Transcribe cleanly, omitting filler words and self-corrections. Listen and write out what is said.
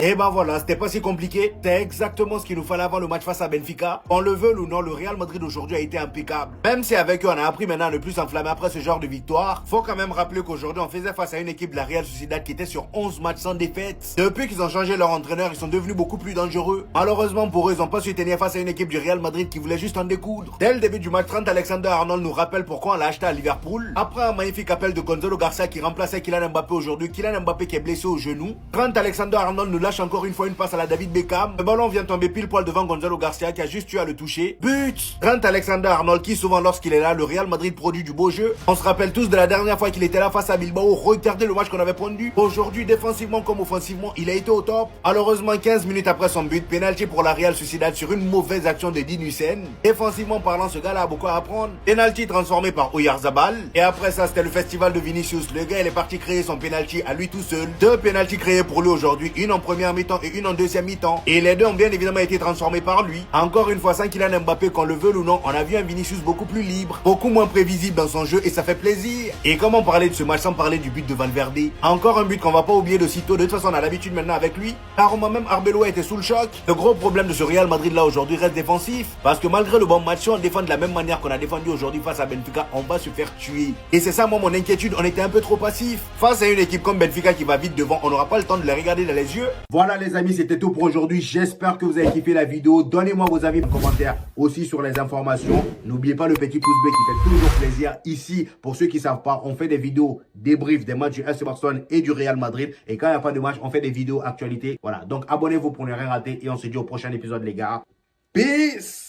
Et ben voilà, c'était pas si compliqué. C'est exactement ce qu'il nous fallait avant le match face à Benfica. On le veut ou non, le Real Madrid aujourd'hui a été impeccable. Même si avec eux on a appris maintenant à ne plus s'enflammer après ce genre de victoire, faut quand même rappeler qu'aujourd'hui on faisait face à une équipe de la Real Sociedad qui était sur 11 matchs sans défaite. Depuis qu'ils ont changé leur entraîneur, ils sont devenus beaucoup plus dangereux. Malheureusement pour eux, ils n'ont pas su tenir face à une équipe du Real Madrid qui voulait juste en découdre. Dès le début du match, Trent Alexander-Arnold nous rappelle pourquoi on l'a acheté à Liverpool. Après un magnifique appel de Gonzalo Garcia qui remplaçait Kylian Mbappé aujourd'hui, Kylian Mbappé qui est blessé au genou. Trent Alexander-Arnold nous lâche encore une fois une passe à la David Beckham. Le ballon vient tomber pile poil devant Gonzalo Garcia qui a juste eu à le toucher. But! Trent Alexander-Arnold qui souvent lorsqu'il est là, le Real Madrid produit du beau jeu. On se rappelle tous de la dernière fois qu'il était là face à Bilbao. Regardez le match qu'on avait pondu. Aujourd'hui, défensivement comme offensivement, il a été au top. Malheureusement, 15 minutes après son but, pénalty pour la Real Sociedad sur une mauvaise action de Dean Huijsen. Défensivement parlant, ce gars-là a beaucoup à apprendre. Pénalty transformé par Oyarzabal. Et après ça, c'était le festival de Vinicius. Le gars, il est parti créer son pénalty à lui tout seul. 2 pénaltys créés pour lui aujourd'hui, une en première mi-temps et une en deuxième mi-temps. Et les deux ont bien évidemment été transformés par lui. Encore une fois, sans Kylian Mbappé, qu'on le veut ou non, on a vu un Vinicius beaucoup plus libre, beaucoup moins prévisible dans son jeu et ça fait plaisir. Et comment parler de ce match sans parler du but de Valverde? Encore un but qu'on va pas oublier de sitôt. De toute façon, on a l'habitude maintenant avec lui. Car moi-même, Arbeloa était sous le choc. Le gros problème de ce Real Madrid là aujourd'hui reste défensif. Parce que malgré le bon match, si on défend de la même manière qu'on a défendu aujourd'hui face à Benfica, on va se faire tuer. Et c'est ça, moi, mon inquiétude. On était un peu trop passif. Face à une équipe comme Benfica qui va vite devant, on n'aura pas le temps de les regarder dans les yeux. Voilà les amis, c'était tout pour aujourd'hui. J'espère que vous avez kiffé la vidéo. Donnez-moi vos avis en commentaire aussi sur les informations. N'oubliez pas le petit pouce bleu qui fait toujours plaisir. Ici, pour ceux qui ne savent pas, on fait des vidéos débriefs des matchs du FC Barcelone et du Real Madrid. Et quand il n'y a pas de match, on fait des vidéos actualités. Voilà, donc abonnez-vous pour ne rien rater. Et on se dit au prochain épisode les gars. Peace!